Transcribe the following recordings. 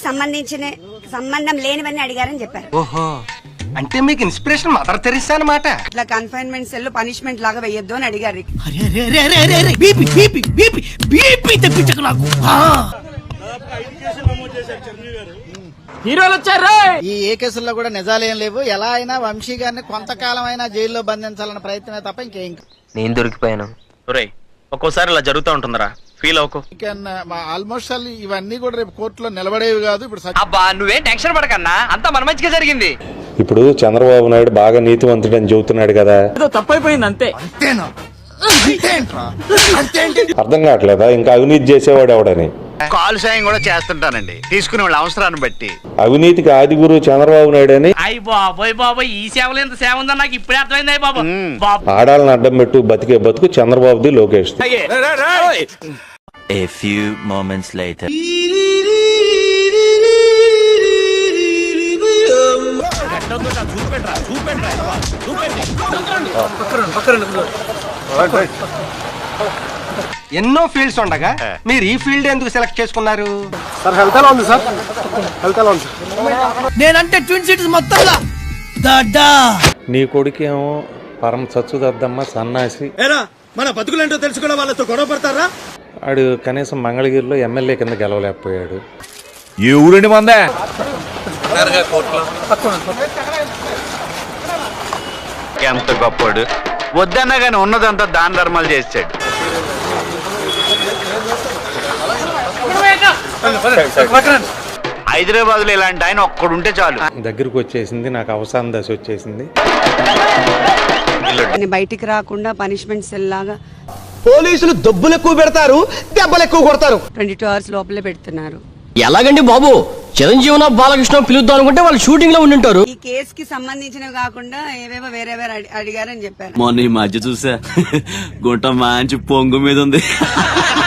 సంబంధించిన సంబంధం లేనివన్నీ అడిగారని చెప్పారు. ఓహో, అంటే మీకు ఇన్స్పిరేషన్ మదర్ తెరిసా అన్నమాట. ఇట్లా కన్ఫైన్మెంట్ సెల్ పనిష్మెంట్ లాగా వేయొద్దు అని అడిగారు. హీరోలు వచ్చారు. ఈ ఏ కేసుల్లో కూడా నిజాలేం లేవు. ఎలా అయినా వంశీ గారిని కొంతకాలం అయినా జైల్లో బంధించాలన్న ప్రయత్నమే తప్ప ఇంకేం. నేను దొరికిపోయాను. ఒక్కోసారి ఇలా జరుగుతూ ఉంటుందిరా, ఫీల్ అవ్వకు. ఆల్మోస్ట్ ఇవన్నీ కూడా రేపు కోర్టులో నిలబడేవి కాదు. ఇప్పుడు అబ్బా నువ్వేం టెన్షన్ పడకన్నా, అంతా మన మంచిగా జరిగింది. ఇప్పుడు చంద్రబాబు నాయుడు బాగా నీతివంతుడని చెబుతున్నాడు కదా, తప్పైపోయింది అంతే. అర్థం కావట్లేదా ఇంకా అవినీతి చేసేవాడు ఎవడని? కాలు సాయం కూడా చేస్తుంటానండి, తీసుకునే వాళ్ళ అవసరాన్ని బట్టి. అవినీతికి ఆది గురువు చంద్రబాబు నాయుడు అని. అయ్యి బాబోయ్ ఈ సేవలు ఎంత సేవ ఉందని నాకు ఇప్పుడే అర్థమైంది. బాబు ఆడాలని అడ్డం పెట్టు బతికే బతుకు చంద్రబాబుది, Lokesh. A few moments later. ఎన్నో ఫీల్డ్స్ ఉండగా మీరు ఈ ఫీల్డ్ ఎందుకు సెలెక్ట్ చేసుకున్నారు? నేనంటే ట్విన్ సిటీస్ మొత్తం నీ కొడుకేమో పరమ చచ్చుదద్దమ్మ సన్నాసి. మన బతుకులేంటో తెలుసుకున్న వాళ్ళతో గొడవ పడతారా? ఆడు కనీసం మంగళగిరిలో ఎమ్మెల్యే కింద గెలవలేకపోయాడు. ఈ ఊరండి మందే. ఎంత గొప్పడు, వద్దన్నా గాని ఉన్నదంతా దాన ధర్మాలు చేసాడు. హైదరాబాద్ లో ఇలాంటి ఆయన ఒక్కడుంటే చాలు. దగ్గరకు వచ్చేసింది, నాకు అవసాన దశ వచ్చేసింది. బయటికి రాకుండా పనిష్మెంట్ సెల్ లాగా పోలీసులు దెబ్బలు ఎక్కువ పెడతారు, దెబ్బలు ఎక్కువ కొడతారు. 22 hours లోపలే పెడుతున్నారు. ఎలాగండి బాబు, చిరంజీవి బాలకృష్ణ పిలుద్దాం అనుకుంటే వాళ్ళు షూటింగ్ లో ఉండింటారు. ఈ కేసుకి సంబంధించినవి కాకుండా ఏవేవో వేరే అడిగారని చెప్పారు. మొన్న ఈ మధ్య చూసా, గుంట మంచి పొంగు మీద ఉంది.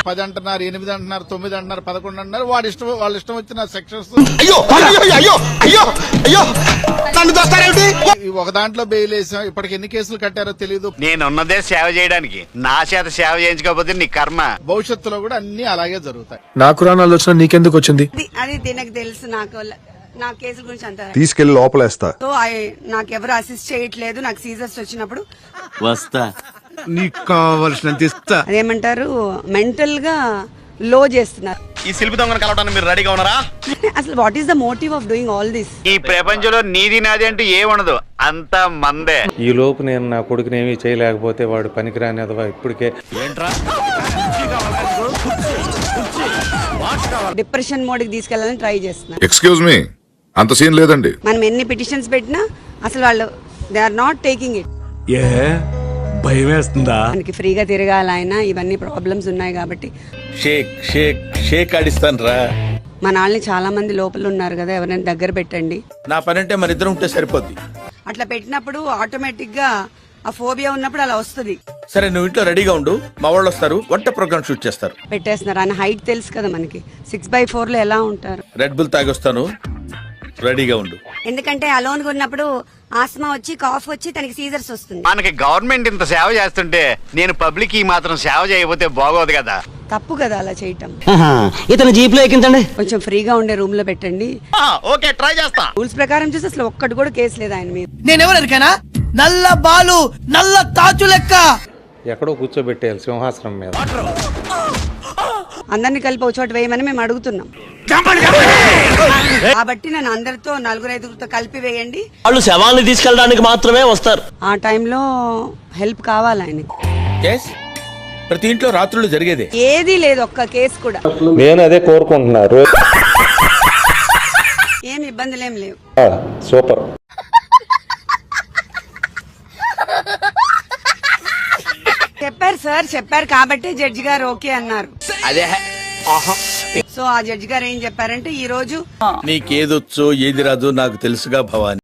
10 అంటున్నారు, 8 అంటున్నారు, 9 అంటున్నారు, 11 అంటున్నారు. వాళ్ళ ఇష్టం వచ్చిన సెక్షన్స్. ఒక దాంట్లో బెయిల్ వేసాం. ఇప్పటికి ఎన్ని కేసులు కట్టారో తెలియదు. నేనున్నదే సేవ చేయడానికి, నా చేత సేవ చేయించుకోకపోతే నీ కర్మ. భవిష్యత్తులో కూడా అన్ని అలాగే జరుగుతాయి. నాకు రాని ఆలోచన నీకెందుకు వచ్చింది? అది తినకు తెలుసు. నా కేసుల గురించి అంటారు. తీసుకెళ్లి లోపలేస్తా. సో నాకెవరు అసిస్ట్ చేయట్లేదు. నాకు సీజర్స్ వచ్చినప్పుడు వస్తా, నీకు కావలసినంత ఇస్తా. అదేమంటారు, మెంటల్ గా లో చేస్తున్నారు. ఈ శిల్పి దొంగను కలవడానికి మీరు రెడీగా ఉన్నారా? అసలు what is the motive of doing all this? ఈ ప్రపంచంలో నీది నాది అంటూ ఏముండదు, అంతా మందే. ఈ లోపు నేను నా కొడుకుని ఏమీ చేయలేకపోతే వాడు పనికిరాని అదవా ఇప్పటికే. డిప్రెషన్ మోడ్కి తీసుకెళ్లాలని ట్రై చేస్తున్నారు. ఎక్స్క్యూజ్ మీ, అంత సీన్ లేదండి. మనం ఎన్ని పిటిషన్స్ పెట్టినా అసలు వాళ్ళు they are not taking it. భయం వేస్తుందా? మనకి ఫ్రీగా తిరగాలైనా ఇవన్నీ ప్రాబ్లమ్స్ ఉన్నాయి కాబట్టి షేక్ షేక్ షేక్ ఆడిస్తాను రా. మన వాళ్ళని చాలా మంది లోపల ఉన్నారు కదా, ఎవరైనా దగ్గర పెట్టండి. నా పని అంటే మన ఇద్దరం ఉంటే సరిపోద్ది. అట్లా పెట్టినప్పుడు ఆటోమేటిక్ గా ఆ ఫోబియా ఉన్నప్పుడు అలా వస్తుంది. సరే నువ్వు ఇంట్లో రెడీగా ఉండు, మా వాళ్ళు వస్తారు, వంట ప్రోగ్రామ్ షూట్ చేస్తారు. పెట్టేస్తున్నారు. ఆయన హైట్ తెలుసు కదా మనకి, 6'4" లో ఎలా ఉంటారు. రెడ్ బుల్ తాగొస్తాను, రెడీగా ఉండు. ఎందుకంటే అలోన్ గా ఉన్నప్పుడు ఆస్మా వచ్చి కాఫ్ వచ్చి తనకి సీజర్స్ వస్తుంది. మనకి గవర్నమెంట్ ఇంత సేవ చేస్తుంటే నేను పబ్లిక్ ఈ మాత్రం సేవ చేయకపోతే బాగోదు కదా. తప్పు కదా అలా చేయటం. ఇతను జీప్ లో ఎక్కించండి, కొంచెం ఫ్రీగా ఉండే రూమ్ లో పెట్టండి. ఓకే, ట్రై చేస్తా. రూల్స్ ప్రకారం చూసి అసలు ఒక్కటి కూడా కేసు లేదు ఆయన మీద. నేనెవరికైనా నల్ల బాలు నల్ల తాచు లెక్క ఎక్కడో కూర్చోబెట్టేయాలి సింహాసనం మీద. అందరినీ కలిపి ఒక చోట వేయమని మేము అడుగుతున్నాం. కాబట్టి నేను అందరితో 4-5 కలిపి వేయండి. వాళ్ళు శవాన్ని తీసుకెళ్ళడానికి మాత్రమే వస్తారు. ఆ టైంలో హెల్ప్ కావాలి ఆయనకి. ప్రతి ఇంట్లో రాత్రులు జరిగేదే. ఏది లేదు, ఒక్క కేసు కూడా. నేను అదే కోరుకుంటున్నారు. ఏం ఇబ్బందులు ఏం లేవు. సూపర్. చెప్పారు సార్, చెప్పారు కాబట్టి జడ్జి గారు ఓకే అన్నారు. అదే సో ఆ జడ్జి గారు ఏం చెప్పారంటే, ఈ రోజు నీకేదొచ్చో ఏది రాదో నాకు తెలుసుగా భవాని.